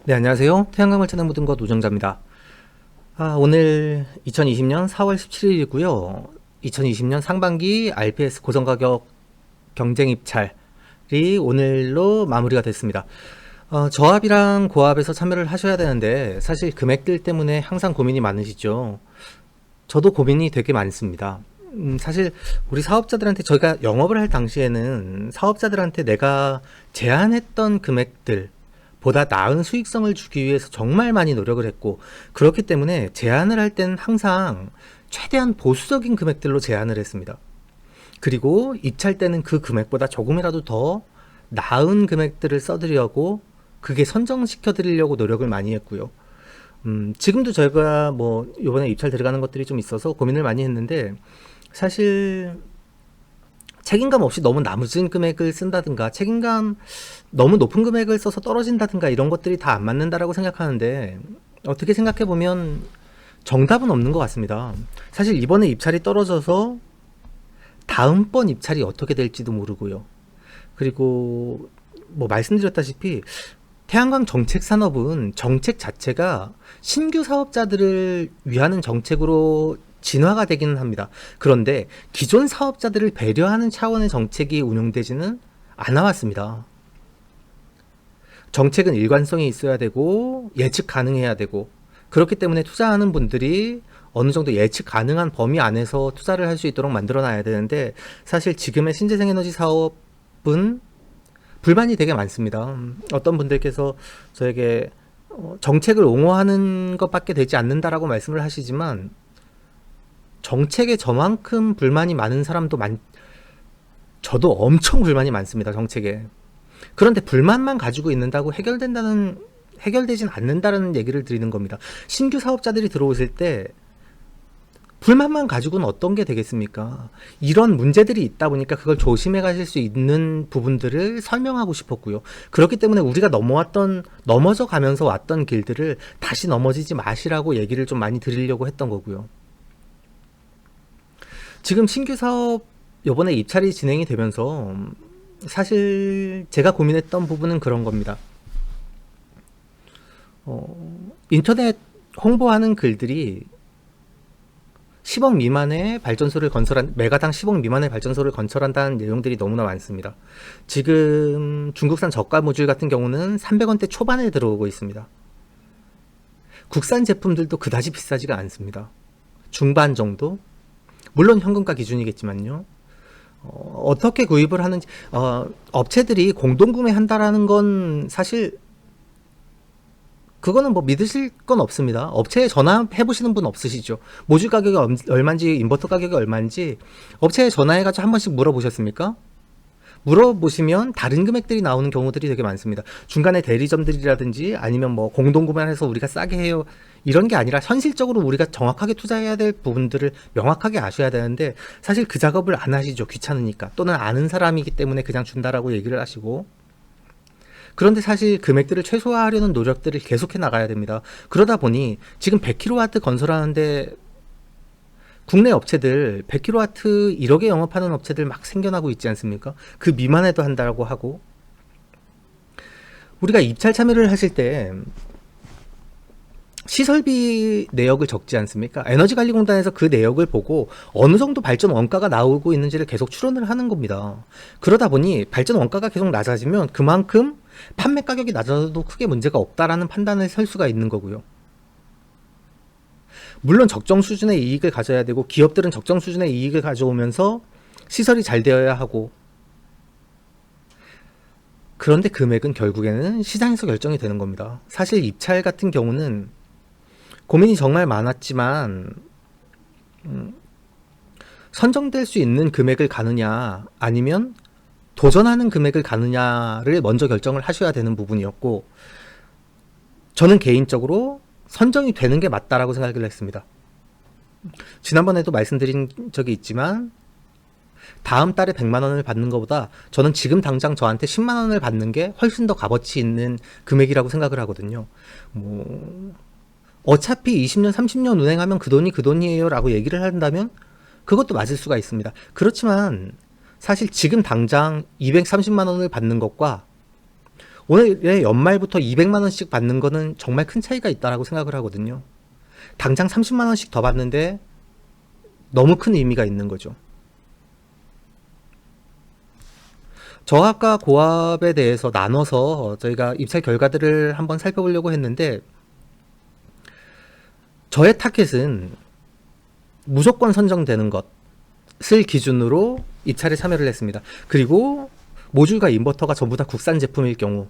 네, 안녕하세요. 태양광을 찾는 모든 것 노정자입니다. 오늘 2020년 4월 17일이고요. 2020년 상반기 RPS 고정가격 경쟁 입찰이 오늘로 마무리가 됐습니다. 저합이랑 고합에서 참여를 하셔야 되는데 사실 금액들 때문에 항상 고민이 많으시죠. 저도 고민이 되게 많습니다. 사실 우리 사업자들한테 저희가 영업을 할 당시에는 사업자들한테 내가 제안했던 금액들 보다 나은 수익성을 주기 위해서 정말 많이 노력을 했고, 그렇기 때문에 제안을 할 때는 항상 최대한 보수적인 금액들로 제안을 했습니다. 그리고 입찰 때는 그 금액보다 조금이라도 더 나은 금액들을 써드리려고, 그게 선정시켜 드리려고 노력을 많이 했고요. 지금도 저희가 뭐 이번에 입찰 들어가는 것들이 좀 있어서 고민을 많이 했는데, 사실 책임감 없이 너무 낮은 금액을 쓴다든가 책임감 너무 높은 금액을 써서 떨어진다든가 이런 것들이 다 안 맞는다라고 생각하는데, 어떻게 생각해 보면 정답은 없는 것 같습니다. 사실 이번에 입찰이 떨어져서 다음번 입찰이 어떻게 될지도 모르고요. 그리고 뭐 말씀드렸다시피 태양광 정책 산업은 정책 자체가 신규 사업자들을 위하는 정책으로 진화가 되기는 합니다. 그런데 기존 사업자들을 배려하는 차원의 정책이 운용되지는 않아 왔습니다. 정책은 일관성이 있어야 되고 예측 가능해야 되고, 그렇기 때문에 투자하는 분들이 어느 정도 예측 가능한 범위 안에서 투자를 할 수 있도록 만들어 놔야 되는데, 사실 지금의 신재생에너지 사업은 불만이 되게 많습니다. 어떤 분들께서 저에게 정책을 옹호하는 것밖에 되지 않는다라고 말씀을 하시지만, 정책에 저만큼 불만이 많은 사람도 저도 엄청 불만이 많습니다, 정책에. 그런데 불만만 가지고 있는다고 해결되진 않는다는 얘기를 드리는 겁니다. 신규 사업자들이 들어오실 때 불만만 가지고는 어떤 게 되겠습니까? 이런 문제들이 있다 보니까 그걸 조심해 가실 수 있는 부분들을 설명하고 싶었고요. 그렇기 때문에 우리가 넘어져 가면서 왔던 길들을 다시 넘어지지 마시라고 얘기를 좀 많이 드리려고 했던 거고요. 지금 신규 사업 요번에 입찰이 진행이 되면서 사실 제가 고민했던 부분은 그런 겁니다. 인터넷 홍보하는 글들이 10억 미만의 메가당 10억 미만의 발전소를 건설한다는 내용들이 너무나 많습니다. 지금 중국산 저가 모듈 같은 경우는 300원대 초반에 들어오고 있습니다. 국산 제품들도 그다지 비싸지가 않습니다. 중반 정도? 물론 현금가 기준이겠지만요. 어떻게 구입을 하는지, 업체들이 공동구매한다라는 건 사실 그거는 뭐 믿으실 건 없습니다. 업체에 전화해 보시는 분 없으시죠? 모듈 가격이 얼마인지, 인버터 가격이 얼마인지 업체에 전화해가지고 한 번씩 물어보셨습니까? 물어보시면 다른 금액들이 나오는 경우들이 되게 많습니다. 중간에 대리점들이라든지 아니면 뭐 공동구매를 해서 우리가 싸게 해요, 이런 게 아니라 현실적으로 우리가 정확하게 투자해야 될 부분들을 명확하게 아셔야 되는데, 사실 그 작업을 안 하시죠. 귀찮으니까. 또는 아는 사람이기 때문에 그냥 준다라고 얘기를 하시고. 그런데 사실 금액들을 최소화하려는 노력들을 계속해 나가야 됩니다. 그러다 보니 지금 100kW 건설하는데 국내 업체들 100kW 1억에 영업하는 업체들 막 생겨나고 있지 않습니까? 그 미만에도 한다고 하고. 우리가 입찰 참여를 하실 때 시설비 내역을 적지 않습니까? 에너지관리공단에서 그 내역을 보고 어느 정도 발전 원가가 나오고 있는지를 계속 추론을 하는 겁니다. 그러다 보니 발전 원가가 계속 낮아지면 그만큼 판매 가격이 낮아도 크게 문제가 없다라는 판단을 설 수가 있는 거고요. 물론 적정 수준의 이익을 가져야 되고, 기업들은 적정 수준의 이익을 가져오면서 시설이 잘 되어야 하고, 그런데 금액은 결국에는 시장에서 결정이 되는 겁니다. 사실 입찰 같은 경우는 고민이 정말 많았지만, 선정될 수 있는 금액을 가느냐 아니면 도전하는 금액을 가느냐를 먼저 결정을 하셔야 되는 부분이었고, 저는 개인적으로 선정이 되는 게 맞다라고 생각을 했습니다. 지난번에도 말씀드린 적이 있지만, 다음 달에 100만 원을 받는 것보다 저는 지금 당장 저한테 10만 원을 받는 게 훨씬 더 값어치 있는 금액이라고 생각을 하거든요. 뭐 어차피 20년 30년 운행하면 그 돈이 그 돈이에요 라고 얘기를 한다면 그것도 맞을 수가 있습니다. 그렇지만 사실 지금 당장 230만 원을 받는 것과 오늘의 연말부터 200만 원씩 받는 거는 정말 큰 차이가 있다라고 생각을 하거든요. 당장 30만 원씩 더 받는데 너무 큰 의미가 있는 거죠. 저합과 고합에 대해서 나눠서 저희가 입찰 결과들을 한번 살펴보려고 했는데, 저의 타겟은 무조건 선정되는 것을 기준으로 입찰에 참여를 했습니다. 그리고 모듈과 인버터가 전부 다 국산 제품일 경우,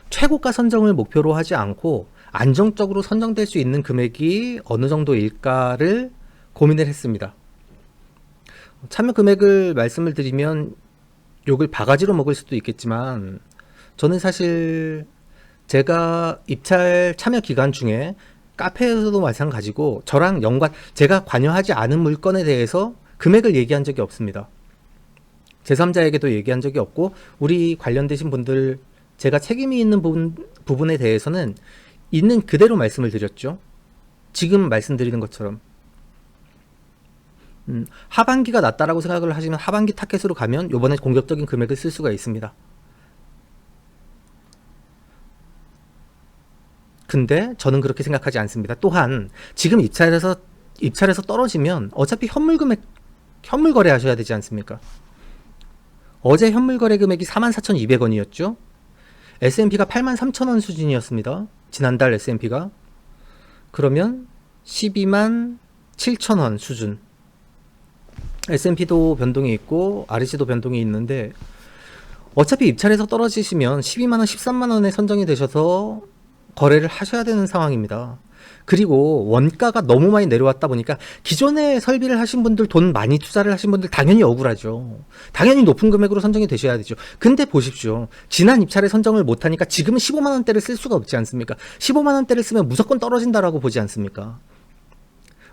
최고가 선정을 목표로 하지 않고 안정적으로 선정될 수 있는 금액이 어느 정도일까를 고민을 했습니다. 참여 금액을 말씀을 드리면 욕을 바가지로 먹을 수도 있겠지만, 저는 사실 제가 입찰 참여 기간 중에 카페에서도 마찬가지고 저랑 제가 관여하지 않은 물건에 대해서 금액을 얘기한 적이 없습니다. 제3자에게도 얘기한 적이 없고, 우리 관련되신 분들, 제가 책임이 있는 부분에 대해서는 있는 그대로 말씀을 드렸죠. 지금 말씀드리는 것처럼. 하반기가 낫다라고 생각을 하시면 하반기 타겟으로 가면 요번에 공격적인 금액을 쓸 수가 있습니다. 근데 저는 그렇게 생각하지 않습니다. 또한 지금 입찰에서 떨어지면 어차피 현물 거래 하셔야 되지 않습니까? 어제 현물 거래 금액이 44,200원이었죠. S&P가 83,000원 수준이었습니다. 지난달 S&P가. 그러면 127,000원 수준. S&P도 변동이 있고 REC도 변동이 있는데, 어차피 입찰에서 떨어지시면 12만원, 13만원에 선정이 되셔서 거래를 하셔야 되는 상황입니다. 그리고 원가가 너무 많이 내려왔다 보니까 기존에 설비를 하신 분들, 돈 많이 투자를 하신 분들 당연히 억울하죠. 당연히 높은 금액으로 선정이 되셔야 되죠. 근데 보십시오. 지난 입찰에 선정을 못하니까 지금은 15만원대를 쓸 수가 없지 않습니까? 15만원대를 쓰면 무조건 떨어진다라고 보지 않습니까?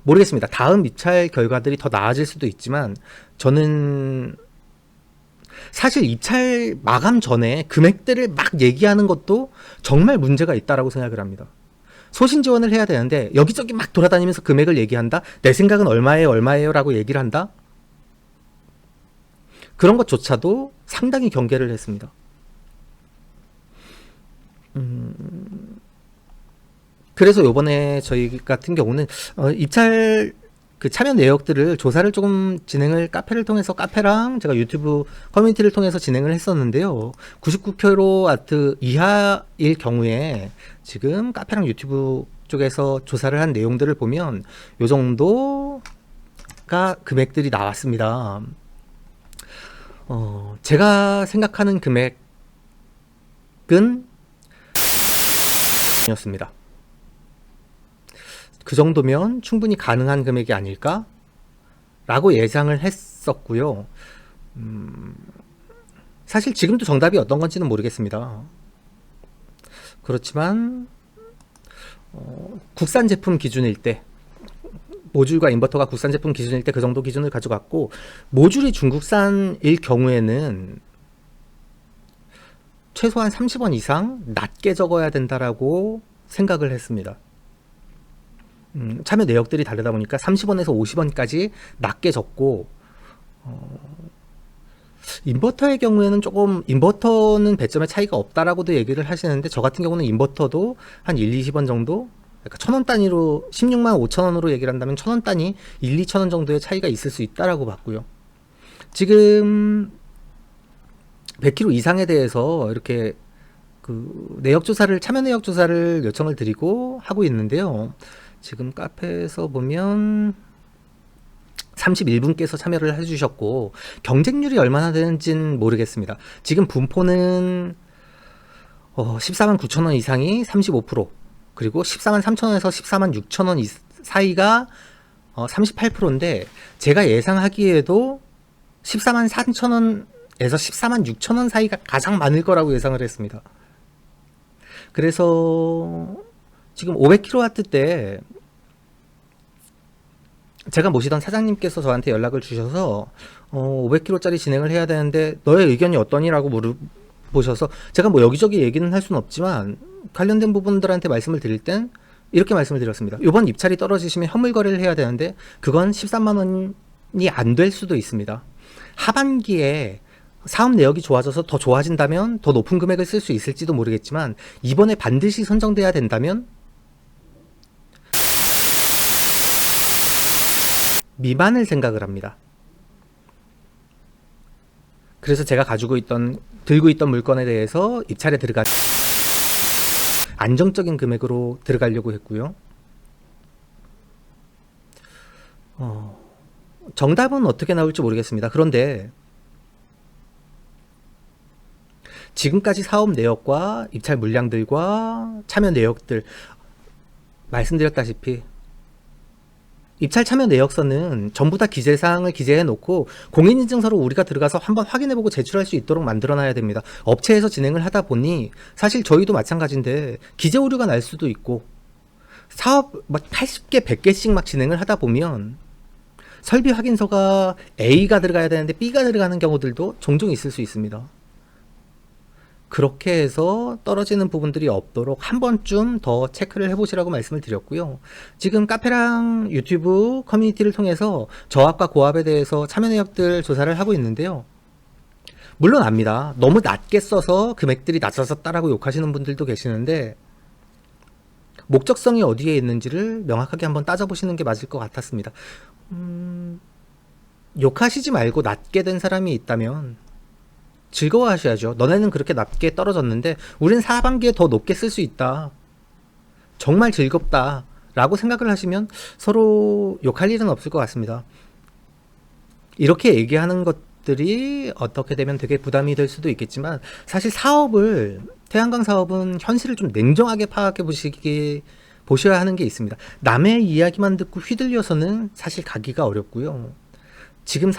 모르겠습니다. 다음 입찰 결과들이 더 나아질 수도 있지만, 저는 사실 입찰 마감 전에 금액들을 막 얘기하는 것도 정말 문제가 있다라고 생각을 합니다. 소신 지원을 해야 되는데 여기저기 막 돌아다니면서 금액을 얘기한다? 내 생각은 얼마예요 라고 얘기를 한다? 그런 것조차도 상당히 경계를 했습니다. 그래서 요번에 저희 같은 경우는 입찰 참여 내역들을 조사를 조금 진행을 카페를 통해서, 카페랑 제가 유튜브 커뮤니티를 통해서 진행을 했었는데요. 99kW 이하일 경우에 지금 카페랑 유튜브 쪽에서 조사를 한 내용들을 보면 요 정도가 금액들이 나왔습니다. 제가 생각하는 금액은 이었습니다. 그 정도면 충분히 가능한 금액이 아닐까? 라고 예상을 했었고요. 사실 지금도 정답이 어떤 건지는 모르겠습니다. 그렇지만 국산 제품 기준일 때, 모듈과 인버터가 국산 제품 기준일 때 그 정도 기준을 가져갔고, 모듈이 중국산일 경우에는 최소한 30원 이상 낮게 적어야 된다라고 생각을 했습니다. 참여 내역들이 다르다 보니까 30원에서 50원까지 낮게 적고, 인버터의 경우에는 조금, 인버터는 배점의 차이가 없다라고도 얘기를 하시는데, 저 같은 경우는 인버터도 한 1, 20원 정도, 그러니까 1000원 단위로 16만 5천원으로 얘기를 한다면 1000원 단위 1, 2천원 정도의 차이가 있을 수 있다라고 봤고요. 지금 100kg 이상에 대해서 이렇게 참여 내역 조사를 요청을 드리고 하고 있는데요. 지금 카페에서 보면 31분께서 참여를 해주셨고, 경쟁률이 얼마나 되는지는 모르겠습니다. 지금 분포는 14만 9천원 이상이 35%, 그리고 14만 3천원에서 14만 6천원 사이가 38%인데, 제가 예상하기에도 14만 4천원에서 14만 6천원 사이가 가장 많을 거라고 예상을 했습니다. 그래서 지금 500kW 때 제가 모시던 사장님께서 저한테 연락을 주셔서 500kg짜리 진행을 해야 되는데 너의 의견이 어떠니라고 물어보셔서, 제가 뭐 여기저기 얘기는 할 수는 없지만 관련된 부분들한테 말씀을 드릴 땐 이렇게 말씀을 드렸습니다. 이번 입찰이 떨어지시면 현물 거래를 해야 되는데 그건 13만 원이 안 될 수도 있습니다. 하반기에 사업 내역이 좋아져서 더 좋아진다면 더 높은 금액을 쓸 수 있을지도 모르겠지만 이번에 반드시 선정돼야 된다면 미만을 생각을 합니다. 그래서 제가 들고 있던 물건에 대해서 입찰에 안정적인 금액으로 들어가려고 했고요. 정답은 어떻게 나올지 모르겠습니다. 그런데 지금까지 사업 내역과 입찰 물량들과 참여 내역들 말씀드렸다시피 입찰 참여 내역서는 전부 다 기재사항을 기재해 놓고 공인인증서로 우리가 들어가서 한번 확인해보고 제출할 수 있도록 만들어놔야 됩니다. 업체에서 진행을 하다 보니 사실 저희도 마찬가지인데 기재 오류가 날 수도 있고 사업 막 80개 100개씩 막 진행을 하다 보면 설비 확인서가 A가 들어가야 되는데 B가 들어가는 경우들도 종종 있을 수 있습니다. 그렇게 해서 떨어지는 부분들이 없도록 한 번쯤 더 체크를 해보시라고 말씀을 드렸고요. 지금 카페랑 유튜브 커뮤니티를 통해서 저합과 고합에 대해서 참여 내역들 조사를 하고 있는데요. 물론 압니다. 너무 낮게 써서 금액들이 낮아졌다라고 욕하시는 분들도 계시는데 목적성이 어디에 있는지를 명확하게 한번 따져보시는 게 맞을 것 같았습니다. 욕하시지 말고 낮게 된 사람이 있다면 즐거워하셔야죠. 너네는 그렇게 낮게 떨어졌는데 우린 하반기에 더 높게 쓸 수 있다. 정말 즐겁다. 라고 생각을 하시면 서로 욕할 일은 없을 것 같습니다. 이렇게 얘기하는 것들이 어떻게 되면 되게 부담이 될 수도 있겠지만 사실 태양광 사업은 현실을 좀 냉정하게 파악해 보셔야 하는 게 있습니다. 남의 이야기만 듣고 휘둘려서는 사실 가기가 어렵고요. 지금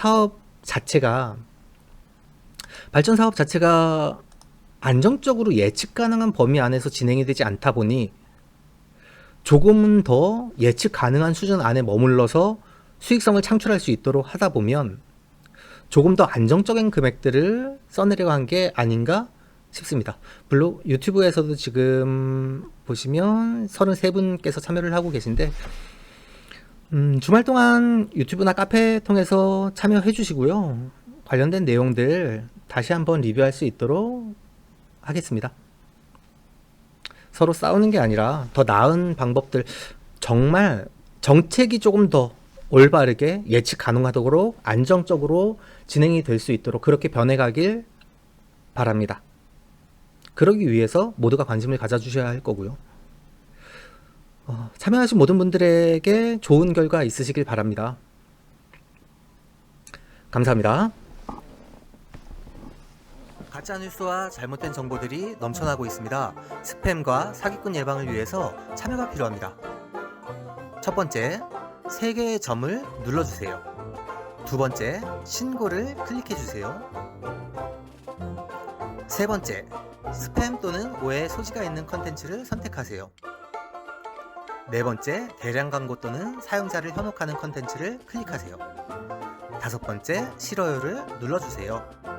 발전 사업 자체가 안정적으로 예측 가능한 범위 안에서 진행이 되지 않다 보니 조금은 더 예측 가능한 수준 안에 머물러서 수익성을 창출할 수 있도록 하다 보면 조금 더 안정적인 금액들을 써내려간 게 아닌가 싶습니다. 물론 유튜브에서도 지금 보시면 33분께서 참여를 하고 계신데 주말 동안 유튜브나 카페 통해서 참여해 주시고요. 관련된 내용들 다시 한번 리뷰할 수 있도록 하겠습니다. 서로 싸우는 게 아니라 더 나은 방법들, 정말 정책이 조금 더 올바르게 예측 가능하도록 안정적으로 진행이 될 수 있도록 그렇게 변해가길 바랍니다. 그러기 위해서 모두가 관심을 가져주셔야 할 거고요. 참여하신 모든 분들에게 좋은 결과 있으시길 바랍니다. 감사합니다. 가짜뉴스와 잘못된 정보들이 넘쳐나고 있습니다. 스팸과 사기꾼 예방을 위해서 참여가 필요합니다. 첫 번째, 3개의 점을 눌러주세요. 두 번째, 신고를 클릭해주세요. 세 번째, 스팸 또는 오해 소지가 있는 컨텐츠를 선택하세요. 네 번째, 대량 광고 또는 사용자를 현혹하는 컨텐츠를 클릭하세요. 다섯 번째, 싫어요를 눌러주세요.